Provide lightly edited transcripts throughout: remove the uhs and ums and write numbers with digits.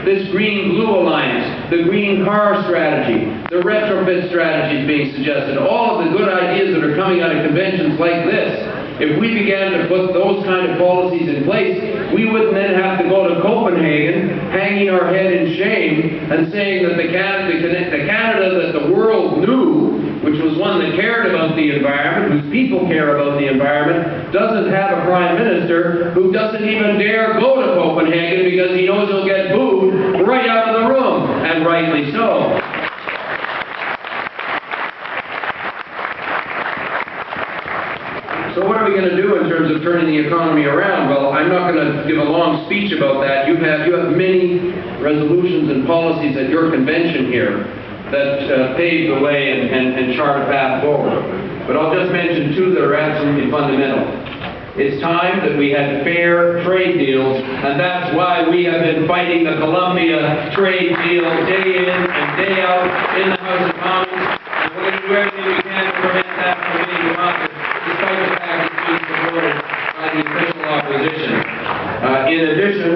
this green-blue alliance, the green car strategy, the retrofit strategies being suggested, all of the good ideas that are coming out of conventions like this. If we began to put those kind of policies in place, we wouldn't then have to go to Copenhagen, hanging our head in shame, and saying that the Canada that the world knew, which was one that cared about the environment, whose people care about the environment, doesn't have a prime minister who doesn't even dare go to Copenhagen because he knows he'll get booed right out of the room, and rightly so. So what are we going to do in terms of turning the economy around? Well, I'm not going to give a long speech about that. You have many resolutions and policies at your convention here that pave the way and chart a path forward. But I'll just mention two that are absolutely fundamental. It's time that we had fair trade deals, and that's why we have been fighting the Colombia trade deal day in and day out in the House of Commons, and we're going to do everything we can to prevent that from being democratic, despite the fact it's being supported by the official opposition. In addition,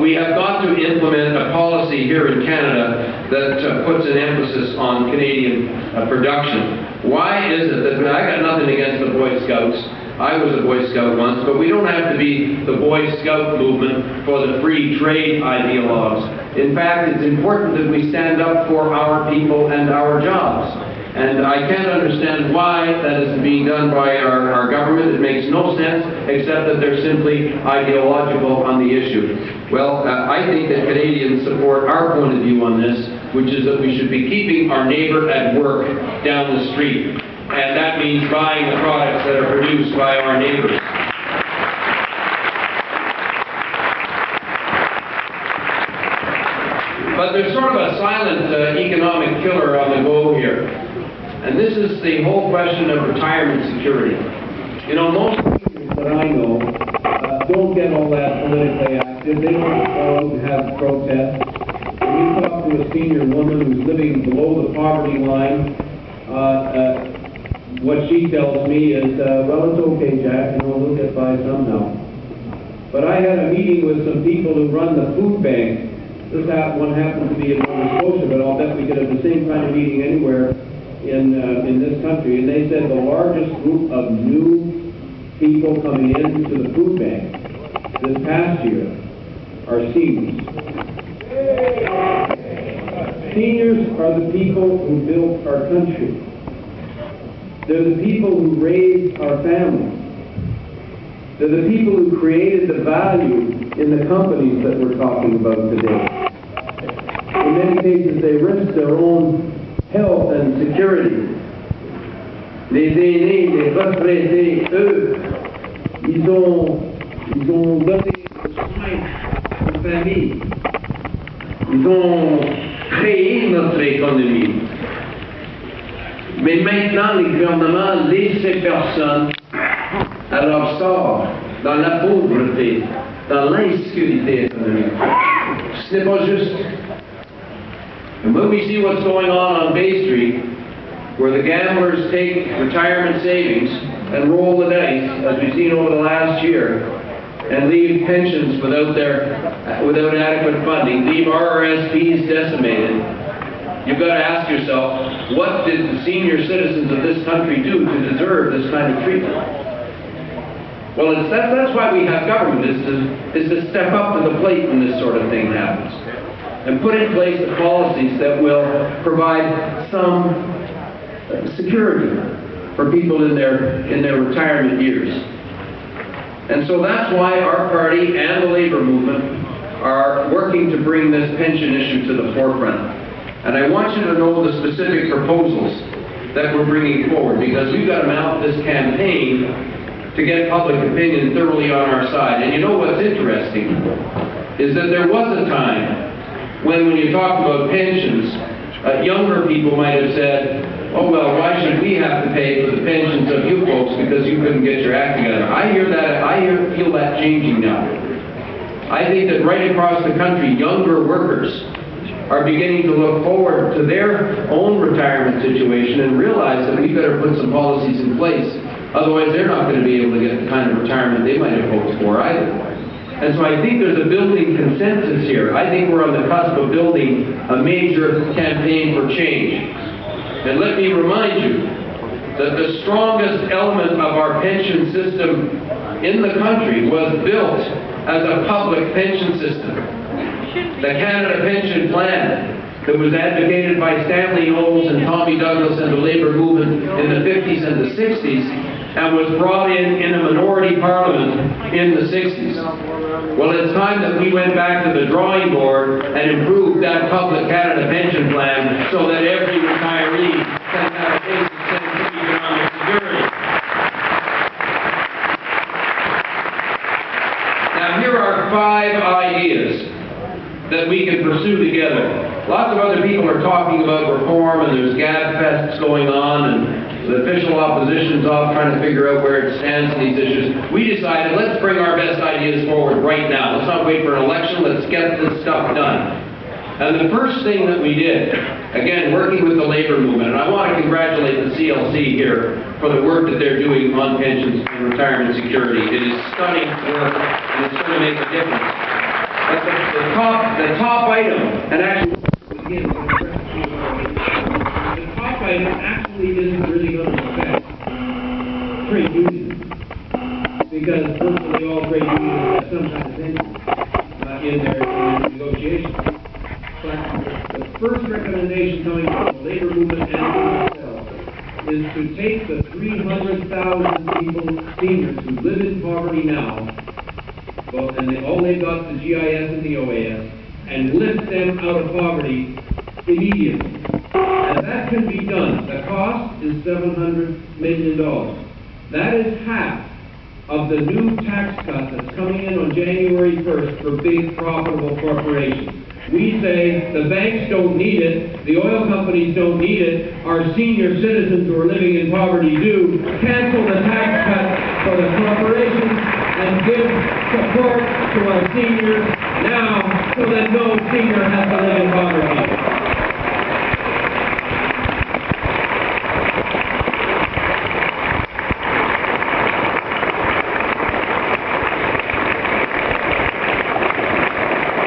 we have got to implement a policy here in Canada that puts an emphasis on Canadian production. Why is it that, I got nothing against the Boy Scouts, I was a Boy Scout once, but we don't have to be the Boy Scout movement for the free trade ideologues. In fact, it's important that we stand up for our people and our jobs. And I can't understand why that isn't being done by our government. It makes no sense, except that they're simply ideological on the issue. Well, I think that Canadians support our point of view on this, which is that we should be keeping our neighbor at work down the street. And that means buying the products that are produced by our neighbors. But there's sort of a silent economic killer on the go here. And this is the whole question of retirement security. You know, most seniors that I know don't get all that politically active. They don't go out and have protests. When you talk to a senior woman who's living below the poverty line, what she tells me is, well, it's okay, Jack, we'll get by somehow. But I had a meeting with some people who run the food bank. This one happened to be in Nova Scotia, but I'll bet we could have the same kind of meeting anywhere in this country. And they said the largest group of new people coming into the food bank this past year are seniors. Seniors are the people who built our country. They're the people who raised our families. They're the people who created the value in the companies that we're talking about today. In many cases, they risk their own health and security. Les aînés, les retraités, eux, ils ont donné soin aux familles. Ils ont créé notre économie. Mais maintenant, les gouvernements laissent ces personnes à leur sort, dans la pauvreté, dans l'insécurité économique. Ce n'est pas juste. And when we see what's going on Bay Street, where the gamblers take retirement savings and roll the dice, as we've seen over the last year, and leave pensions without adequate funding, leave RRSPs decimated, you've got to ask yourself, what did the senior citizens of this country do to deserve this kind of treatment? Well, that's why we have government, is to step up to the plate when this sort of thing happens, and put in place the policies that will provide some security for people in their retirement years. And so that's why our party and the labor movement are working to bring this pension issue to the forefront. And I want you to know the specific proposals that we're bringing forward, because we've got to mount this campaign to get public opinion thoroughly on our side. And you know what's interesting is that there was a time when you talk about pensions, younger people might have said, oh, well, why should we have to pay for the pensions of you folks because you couldn't get your act together? I feel that changing now. I think that right across the country, younger workers are beginning to look forward to their own retirement situation and realize that we better put some policies in place. Otherwise, they're not going to be able to get the kind of retirement they might have hoped for either. And so I think there's a building consensus here. I think we're on the cusp of building a major campaign for change. And let me remind you that the strongest element of our pension system in the country was built as a public pension system. The Canada Pension Plan that was advocated by Stanley Knowles and Tommy Douglas and the Labour movement in the 50s and the 60s, and was brought in a minority parliament in the 60s. Well, it's time that we went back to the drawing board and improved that public Canada Pension Plan so that every retiree can have a basic sense of economic security. Now, here are 5 ideas that we can pursue together. Lots of other people are talking about reform, and there's gab fests going on, and the official opposition's off trying to figure out where it stands in these issues. We decided, let's bring our best ideas forward right now. Let's not wait for an election, let's get this stuff done. And the first thing that we did, again, working with the Labour movement, and I want to congratulate the CLC here for the work that they're doing on pensions and retirement security. It is stunning work, and it's going to make a difference. But the top item, and actually, again, the top item actually isn't really going to affect trade unions, because virtually all trade unions have some kind of pension in their negotiations. But the first recommendation coming from the Labour movement and OFL is to take the 300,000 people, seniors who live in poverty now, well, and all they've got the GIS and the OAS, and lift them out of poverty immediately. And that can be done. The cost is $700 million. That is half of the new tax cut that's coming in on January 1st for big profitable corporations. We say the banks don't need it, the oil companies don't need it, our senior citizens who are living in poverty do. Cancel the tax cut for the corporations and give support to our seniors now so that no senior has to live in poverty.